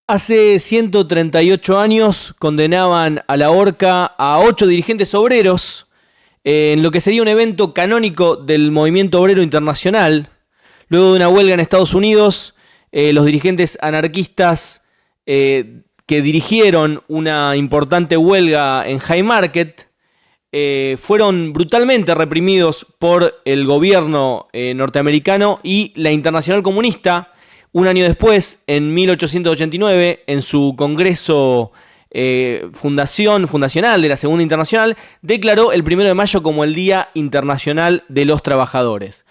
Hace 138 años condenaban a la horca a 8 dirigentes obreros en lo que sería un evento canónico del movimiento obrero internacional. Luego de una huelga en Estados Unidos, los dirigentes anarquistas que dirigieron una importante huelga en Haymarket fueron brutalmente reprimidos por el gobierno norteamericano y la Internacional Comunista. Un año después, en 1889, en su congreso fundacional de la Segunda Internacional, declaró el 1 de mayo como el Día Internacional de los Trabajadores.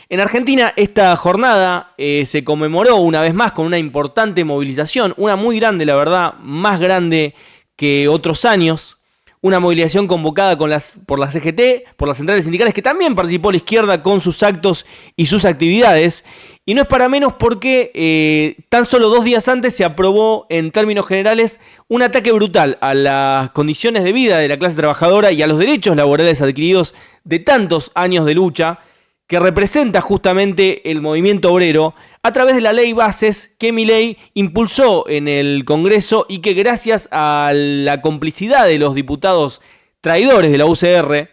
En Argentina, esta jornada se conmemoró una vez más con una importante movilización, una muy grande, la verdad, más grande que otros años. Una movilización convocada por la CGT, por las centrales sindicales, que también participó la izquierda con sus actos y sus actividades. Y no es para menos porque tan solo 2 días antes se aprobó en términos generales un ataque brutal a las condiciones de vida de la clase trabajadora y a los derechos laborales adquiridos de tantos años de lucha, que representa justamente el movimiento obrero a través de la ley Bases que Milei impulsó en el Congreso y que gracias a la complicidad de los diputados traidores de la UCR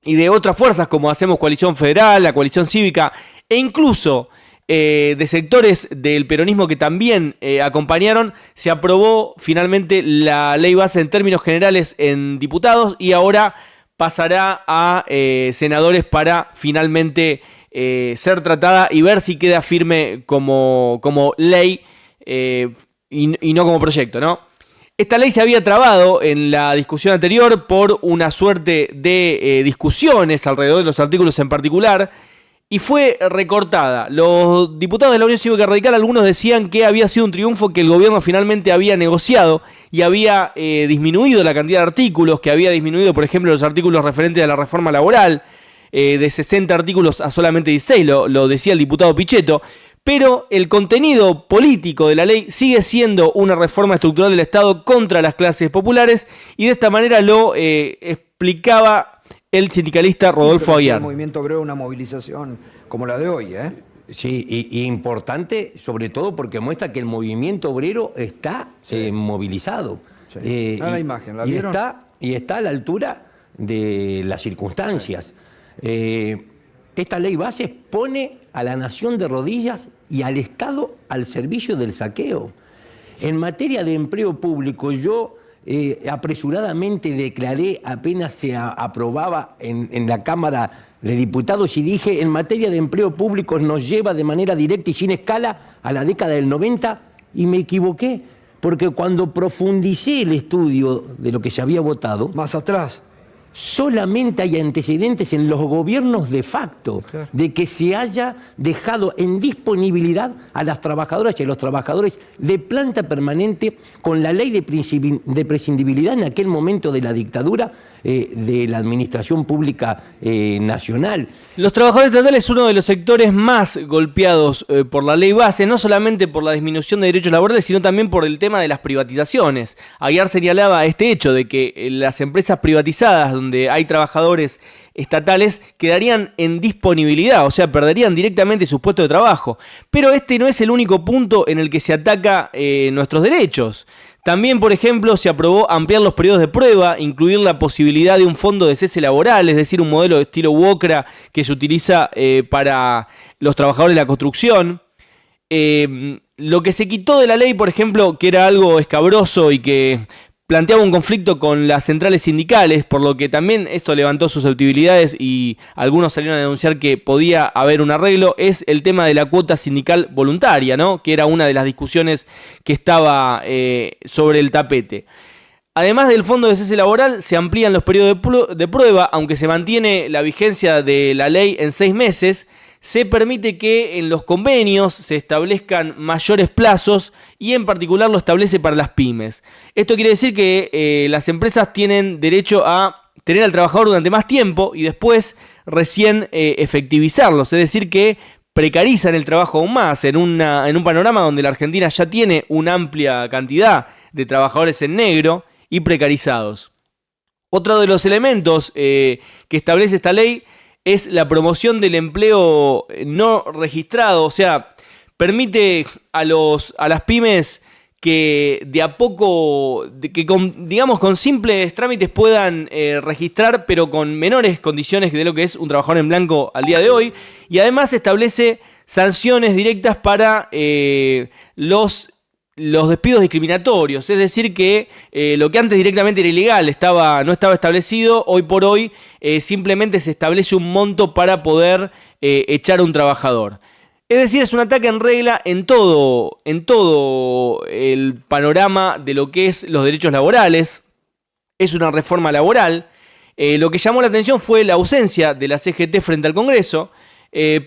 y de otras fuerzas como Hacemos Coalición Federal, la Coalición Cívica e incluso de sectores del peronismo que también acompañaron, se aprobó finalmente la ley base en términos generales en diputados y ahora pasará a senadores para finalmente ser tratada y ver si queda firme como ley y no como proyecto, ¿no? Esta ley se había trabado en la discusión anterior por una suerte de discusiones alrededor de los artículos en particular y fue recortada. Los diputados de la Unión Cívica Radical, algunos decían que había sido un triunfo, que el gobierno finalmente había negociado y había disminuido la cantidad de artículos, que había disminuido, por ejemplo, los artículos referentes a la reforma laboral, de 60 artículos a solamente 16, lo decía el diputado Pichetto, pero el contenido político de la ley sigue siendo una reforma estructural del Estado contra las clases populares y de esta manera lo explicaba el sindicalista Rodolfo Aguiar. El movimiento obrero, una movilización como la de hoy, ¿eh? Sí, y importante sobre todo porque muestra que el movimiento obrero está movilizado. Sí. La imagen, ¿la vieron? Y está a la altura de las circunstancias. Esta ley base pone a la nación de rodillas y al Estado al servicio del saqueo. En materia de empleo público, yo apresuradamente declaré, apenas se aprobaba en la Cámara de Diputados, y dije, en materia de empleo público nos lleva de manera directa y sin escala a la década del 90, y me equivoqué, porque cuando profundicé el estudio de lo que se había votado, más atrás, solamente hay antecedentes en los gobiernos de facto, claro, de que se haya dejado en disponibilidad a las trabajadoras y a los trabajadores de planta permanente con la ley de prescindibilidad en aquel momento de la dictadura de la administración pública nacional. Los trabajadores estatales es uno de los sectores más golpeados por la ley base, no solamente por la disminución de derechos laborales, sino también por el tema de las privatizaciones. Aguiar señalaba este hecho de que las empresas privatizadas, donde hay trabajadores estatales, quedarían en disponibilidad, o sea, perderían directamente sus puestos de trabajo. Pero este no es el único punto en el que se ataca nuestros derechos. También, por ejemplo, se aprobó ampliar los periodos de prueba, incluir la posibilidad de un fondo de cese laboral, es decir, un modelo de estilo WOCRA que se utiliza para los trabajadores de la construcción. Lo que se quitó de la ley, por ejemplo, que era algo escabroso y que planteaba un conflicto con las centrales sindicales, por lo que también esto levantó susceptibilidades y algunos salieron a denunciar que podía haber un arreglo, es el tema de la cuota sindical voluntaria, ¿no? Que era una de las discusiones que estaba sobre el tapete. Además del fondo de cese laboral, se amplían los periodos de prueba, aunque se mantiene la vigencia de la ley en 6 meses, se permite que en los convenios se establezcan mayores plazos y en particular lo establece para las pymes. Esto quiere decir que las empresas tienen derecho a tener al trabajador durante más tiempo y después recién efectivizarlos, es decir que precarizan el trabajo aún más en un panorama donde la Argentina ya tiene una amplia cantidad de trabajadores en negro y precarizados. Otro de los elementos que establece esta ley es la promoción del empleo no registrado, o sea, permite a las pymes que de a poco, digamos, con simples trámites puedan registrar, pero con menores condiciones de lo que es un trabajador en blanco al día de hoy. Y además establece sanciones directas para los despidos discriminatorios. Es decir, que lo que antes directamente era ilegal no estaba establecido, hoy por hoy simplemente se establece un monto para poder echar a un trabajador. Es decir, es un ataque en regla en todo el panorama de lo que es los derechos laborales. Es una reforma laboral. Lo que llamó la atención fue la ausencia de la CGT frente al Congreso,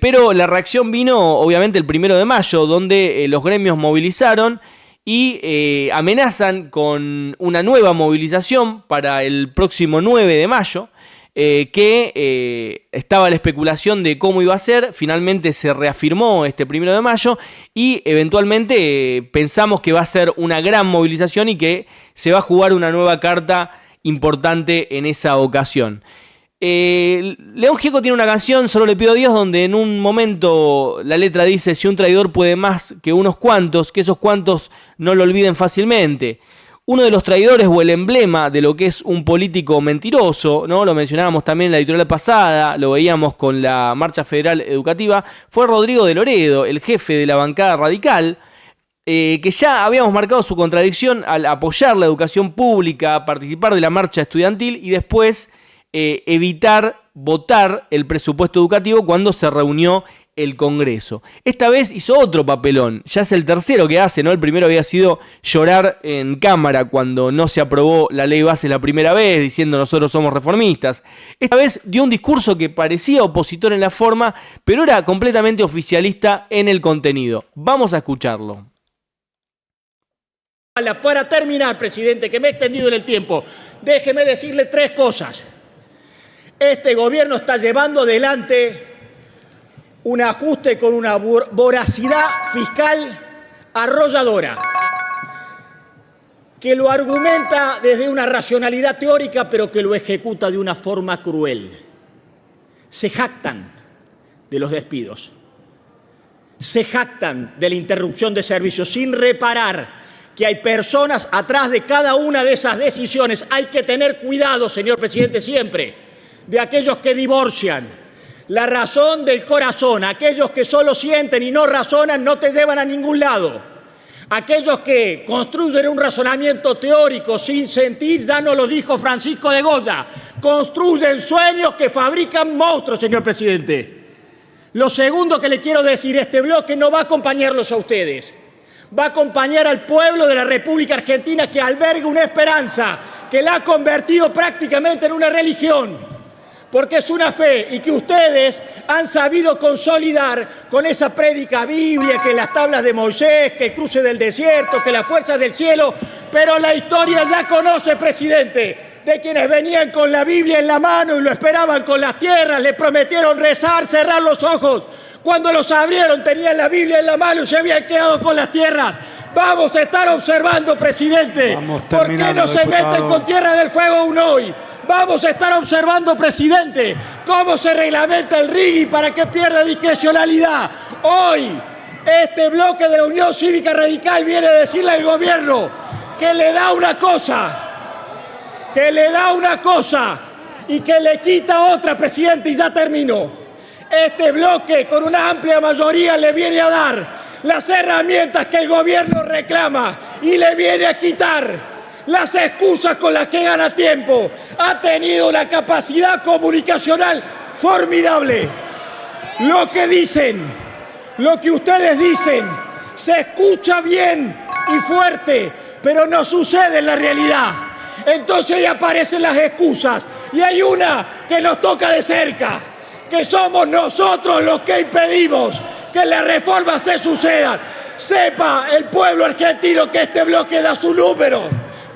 pero la reacción vino obviamente el 1 de mayo, donde los gremios movilizaron y amenazan con una nueva movilización para el próximo 9 de mayo. Que estaba la especulación de cómo iba a ser, finalmente se reafirmó este 1 de mayo y eventualmente pensamos que va a ser una gran movilización y que se va a jugar una nueva carta importante en esa ocasión. León Gieco tiene una canción, Solo le pido a Dios, donde en un momento la letra dice: si un traidor puede más que unos cuantos, que esos cuantos no lo olviden fácilmente. Uno de los traidores o el emblema de lo que es un político mentiroso, ¿no? Lo mencionábamos también en la editorial pasada, lo veíamos con la Marcha Federal Educativa, fue Rodrigo de Loredo, el jefe de la bancada radical, que ya habíamos marcado su contradicción al apoyar la educación pública, participar de la marcha estudiantil y después evitar votar el presupuesto educativo cuando se reunió el Congreso. Esta vez hizo otro papelón, ya es el tercero que hace, ¿no? El primero había sido llorar en cámara cuando no se aprobó la ley base la primera vez, diciendo nosotros somos reformistas. Esta vez dio un discurso que parecía opositor en la forma, pero era completamente oficialista en el contenido. Vamos a escucharlo. Para terminar, presidente, que me he extendido en el tiempo, déjeme decirle 3 cosas. Este gobierno está llevando adelante un ajuste con una voracidad fiscal arrolladora, que lo argumenta desde una racionalidad teórica, pero que lo ejecuta de una forma cruel. Se jactan de los despidos, se jactan de la interrupción de servicios, sin reparar que hay personas atrás de cada una de esas decisiones. Hay que tener cuidado, señor presidente, siempre, de aquellos que divorcian la razón del corazón. Aquellos que solo sienten y no razonan no te llevan a ningún lado. Aquellos que construyen un razonamiento teórico sin sentir, ya nos lo dijo Francisco de Goya, construyen sueños que fabrican monstruos, señor presidente. Lo segundo que le quiero decir, este bloque no va a acompañarlos a ustedes. Va a acompañar al pueblo de la República Argentina, que alberga una esperanza que la ha convertido prácticamente en una religión, porque es una fe y que ustedes han sabido consolidar con esa prédica biblia, que las tablas de Moisés, que el cruce del desierto, que las fuerzas del cielo, pero la historia ya conoce, presidente, de quienes venían con la Biblia en la mano y lo esperaban con las tierras, le prometieron rezar, cerrar los ojos. Cuando los abrieron tenían la Biblia en la mano y se habían quedado con las tierras. Vamos a estar observando, presidente, por qué no se meten con Tierra del Fuego aún hoy. Vamos a estar observando, presidente, cómo se reglamenta el RIGI para que pierda discrecionalidad. Hoy, este bloque de la Unión Cívica Radical viene a decirle al gobierno que le da una cosa, y que le quita otra, presidente, y ya terminó. Este bloque, con una amplia mayoría, le viene a dar las herramientas que el gobierno reclama y le viene a quitar las excusas con las que gana tiempo. Ha tenido una capacidad comunicacional formidable. Lo que dicen, lo que ustedes dicen, se escucha bien y fuerte, pero no sucede en la realidad. Entonces ahí aparecen las excusas y hay una que nos toca de cerca, que somos nosotros los que impedimos que las reformas se sucedan. Sepa el pueblo argentino que este bloque da su número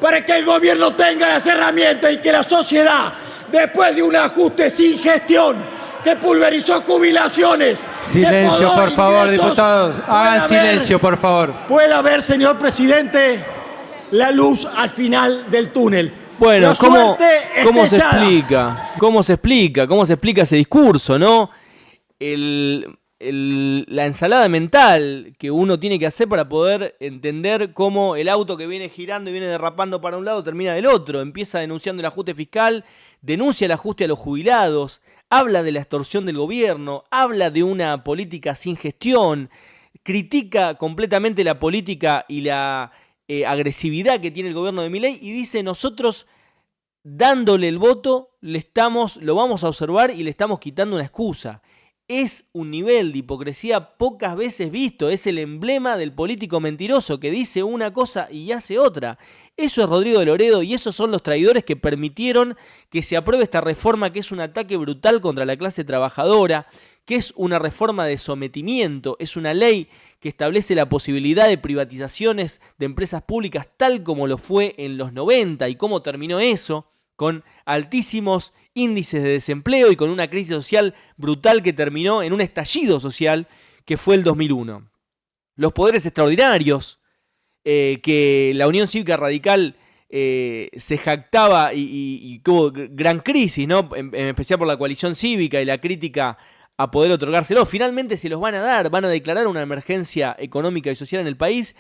para que el gobierno tenga las herramientas y que la sociedad, después de un ajuste sin gestión que pulverizó jubilaciones... Silencio, por favor, diputados. Hagan silencio, por favor. Pueda ver, señor presidente, la luz al final del túnel. Bueno, ¿cómo se explica ese discurso, no? la ensalada mental que uno tiene que hacer para poder entender cómo el auto que viene girando y viene derrapando para un lado termina del otro. Empieza denunciando el ajuste fiscal, denuncia el ajuste a los jubilados, habla de la extorsión del gobierno, habla de una política sin gestión, critica completamente la política y la agresividad que tiene el gobierno de Milei y dice: nosotros, dándole el voto, lo vamos a observar y le estamos quitando una excusa. Es un nivel de hipocresía pocas veces visto, es el emblema del político mentiroso que dice una cosa y hace otra. Eso es Rodrigo de Loredo y esos son los traidores que permitieron que se apruebe esta reforma, que es un ataque brutal contra la clase trabajadora, que es una reforma de sometimiento, es una ley que establece la posibilidad de privatizaciones de empresas públicas tal como lo fue en los 90 y cómo terminó eso, con altísimos índices de desempleo y con una crisis social brutal que terminó en un estallido social que fue el 2001. Los poderes extraordinarios que la Unión Cívica Radical se jactaba y tuvo gran crisis, ¿no? En especial por la coalición cívica y la crítica a poder otorgárselo. Finalmente se los van a dar, van a declarar una emergencia económica y social en el país.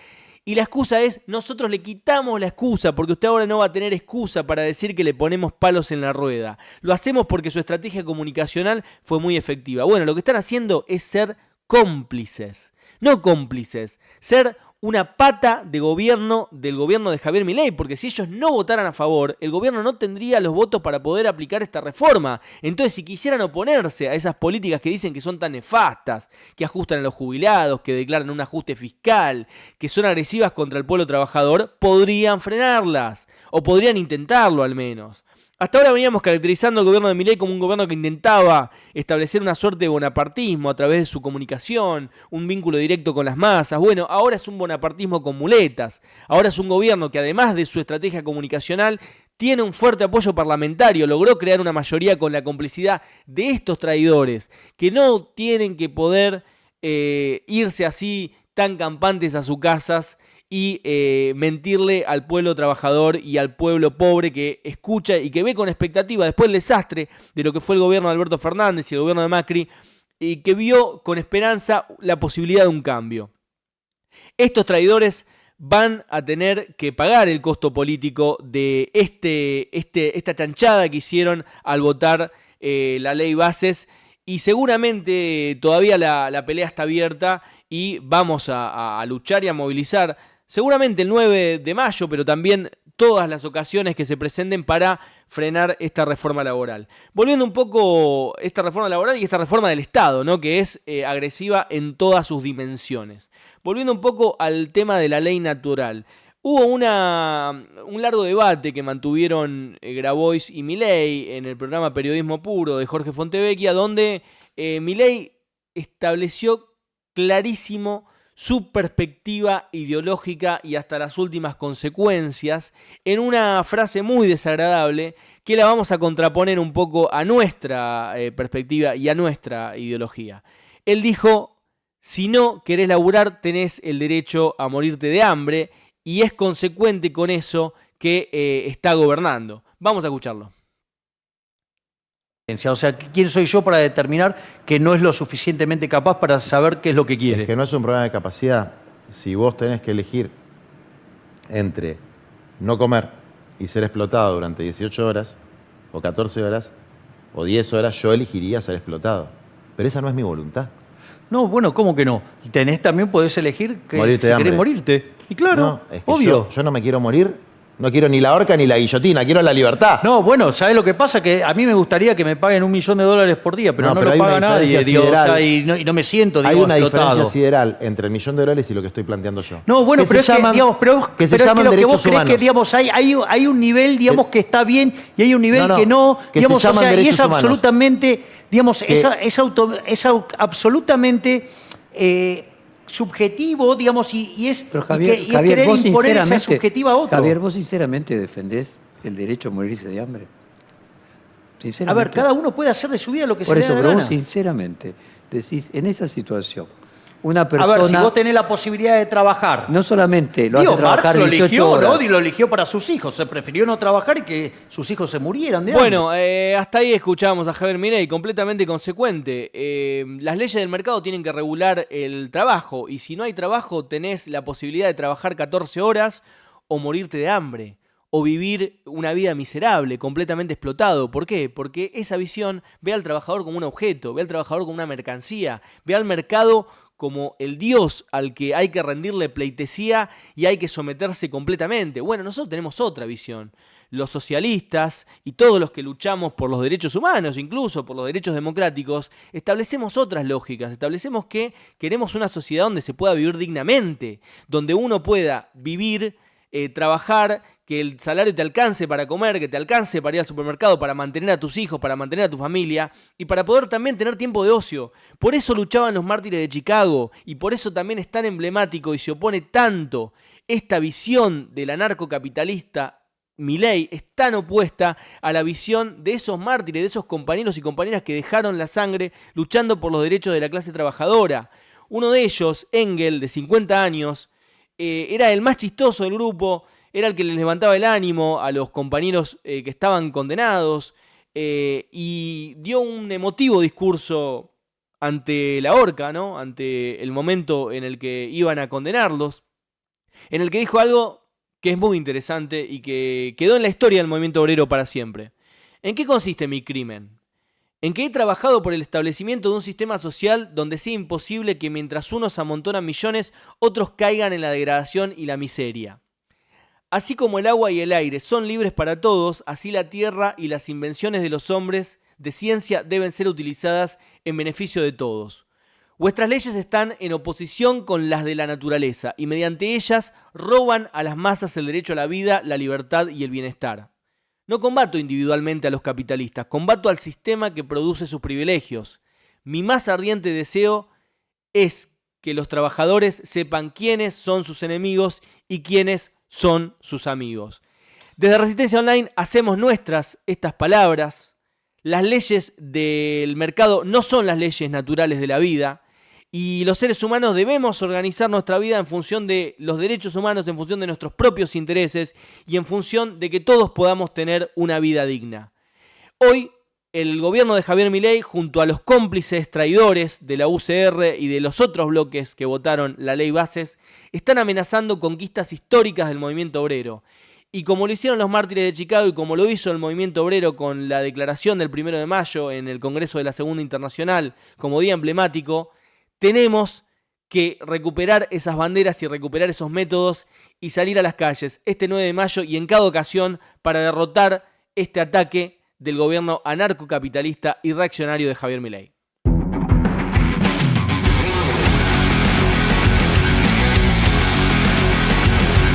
Y la excusa es: nosotros le quitamos la excusa, porque usted ahora no va a tener excusa para decir que le ponemos palos en la rueda. Lo hacemos porque su estrategia comunicacional fue muy efectiva. Bueno, lo que están haciendo es ser cómplices. No cómplices, ser una pata de gobierno del gobierno de Javier Milei, porque si ellos no votaran a favor, el gobierno no tendría los votos para poder aplicar esta reforma. Entonces, si quisieran oponerse a esas políticas que dicen que son tan nefastas, que ajustan a los jubilados, que declaran un ajuste fiscal, que son agresivas contra el pueblo trabajador, podrían frenarlas, o podrían intentarlo al menos. Hasta ahora veníamos caracterizando al gobierno de Milei como un gobierno que intentaba establecer una suerte de bonapartismo a través de su comunicación, un vínculo directo con las masas. Bueno, ahora es un bonapartismo con muletas. Ahora es un gobierno que, además de su estrategia comunicacional, tiene un fuerte apoyo parlamentario, logró crear una mayoría con la complicidad de estos traidores, que no tienen que poder irse así tan campantes a sus casas y mentirle al pueblo trabajador y al pueblo pobre que escucha y que ve con expectativa después del desastre de lo que fue el gobierno de Alberto Fernández y el gobierno de Macri, y que vio con esperanza la posibilidad de un cambio. Estos traidores van a tener que pagar el costo político de esta chanchada que hicieron al votar la ley Bases, y seguramente todavía la pelea está abierta y vamos a luchar y a movilizar seguramente el 9 de mayo, pero también todas las ocasiones que se presenten para frenar esta reforma laboral. Volviendo un poco esta reforma laboral y esta reforma del Estado, ¿no? Que es agresiva en todas sus dimensiones. Volviendo un poco al tema de la ley natural. Hubo un largo debate que mantuvieron Grabois y Milei en el programa Periodismo Puro de Jorge Fontevecchia, donde Milei estableció clarísimo su perspectiva ideológica y hasta las últimas consecuencias en una frase muy desagradable que la vamos a contraponer un poco a nuestra perspectiva y a nuestra ideología. Él dijo: si no querés laburar, tenés el derecho a morirte de hambre, y es consecuente con eso que está gobernando. Vamos a escucharlo. O sea, ¿quién soy yo para determinar que no es lo suficientemente capaz para saber qué es lo que quiere? Es que no es un problema de capacidad. Si vos tenés que elegir entre no comer y ser explotado durante 18 horas, o 14 horas, o 10 horas, yo elegiría ser explotado. Pero esa no es mi voluntad. No, bueno, ¿cómo que no? También podés elegir que morirte si querés morirte. Y claro, no, es que obvio. Yo no me quiero morir. No quiero ni la horca ni la guillotina, quiero la libertad. No, bueno, ¿sabés lo que pasa? Que a mí me gustaría que me paguen $1 millón por día, pero no lo paga nadie, digo, o sea, y no me siento, digo, hay una explotado. diferencia sideral entre $1 millón y lo que estoy planteando yo. No, bueno, pero es que, digamos, que se llaman lo que derechos vos creés humanos. que, digamos, hay un nivel, digamos, que está bien y hay un nivel que no, digamos, o sea, y es absolutamente, digamos, es absolutamente subjetivo, digamos, y es, pero Javier, y querer imponer esa subjetiva a otro. Javier, ¿vos sinceramente defendés el derecho a morirse de hambre? A ver, cada uno puede hacer de su vida lo que se le dé la gana. Por eso, pero vos gana. sinceramente decís, en esa situación, una persona... A ver, si vos tenés la posibilidad de trabajar. No solamente lo Digo, hace trabajar Marx lo 18 eligió, horas. ¿no? Y lo eligió para sus hijos. Se prefirió no trabajar y que sus hijos se murieran de hambre. Bueno, hasta ahí escuchábamos a Javier Milei, completamente consecuente. Las leyes del mercado tienen que regular el trabajo, y si no hay trabajo tenés la posibilidad de trabajar 14 horas o morirte de hambre, o vivir una vida miserable, completamente explotado. ¿Por qué? Porque esa visión ve al trabajador como un objeto, ve al trabajador como una mercancía, ve al mercado como el dios al que hay que rendirle pleitesía y hay que someterse completamente. Bueno, nosotros tenemos otra visión. Los socialistas y todos los que luchamos por los derechos humanos, incluso por los derechos democráticos, establecemos otras lógicas. Establecemos que queremos una sociedad donde se pueda vivir dignamente, donde uno pueda vivir, trabajar, que el salario te alcance para comer, que te alcance para ir al supermercado, para mantener a tus hijos, para mantener a tu familia y para poder también tener tiempo de ocio. Por eso luchaban los mártires de Chicago y por eso también es tan emblemático y se opone tanto esta visión del anarcocapitalista. Milei es tan opuesta a la visión de esos mártires, de esos compañeros y compañeras que dejaron la sangre luchando por los derechos de la clase trabajadora. Uno de ellos, Engel, de 50 años, era el más chistoso del grupo, era el que les levantaba el ánimo a los compañeros que estaban condenados, y dio un emotivo discurso ante la horca, ¿no? Ante el momento en el que iban a condenarlos, en el que dijo algo que es muy interesante y que quedó en la historia del movimiento obrero para siempre. ¿En qué consiste mi crimen? En que he trabajado por el establecimiento de un sistema social donde sea imposible que mientras unos amontonan millones, otros caigan en la degradación y la miseria. Así como el agua y el aire son libres para todos, así la tierra y las invenciones de los hombres de ciencia deben ser utilizadas en beneficio de todos. Vuestras leyes están en oposición con las de la naturaleza y mediante ellas roban a las masas el derecho a la vida, la libertad y el bienestar. No combato individualmente a los capitalistas, combato al sistema que produce sus privilegios. Mi más ardiente deseo es que los trabajadores sepan quiénes son sus enemigos y quiénes son sus amigos. Desde Resistencia Online hacemos nuestras estas palabras. Las leyes del mercado no son las leyes naturales de la vida y los seres humanos debemos organizar nuestra vida en función de los derechos humanos, en función de nuestros propios intereses y en función de que todos podamos tener una vida digna. Hoy, el gobierno de Javier Milei, junto a los cómplices traidores de la UCR y de los otros bloques que votaron la ley Bases, están amenazando conquistas históricas del movimiento obrero. Y como lo hicieron los mártires de Chicago y como lo hizo el movimiento obrero con la declaración del 1 de mayo en el Congreso de la Segunda Internacional como día emblemático, tenemos que recuperar esas banderas y recuperar esos métodos y salir a las calles este 9 de mayo y en cada ocasión para derrotar este ataque del gobierno anarcocapitalista y reaccionario de Javier Milei.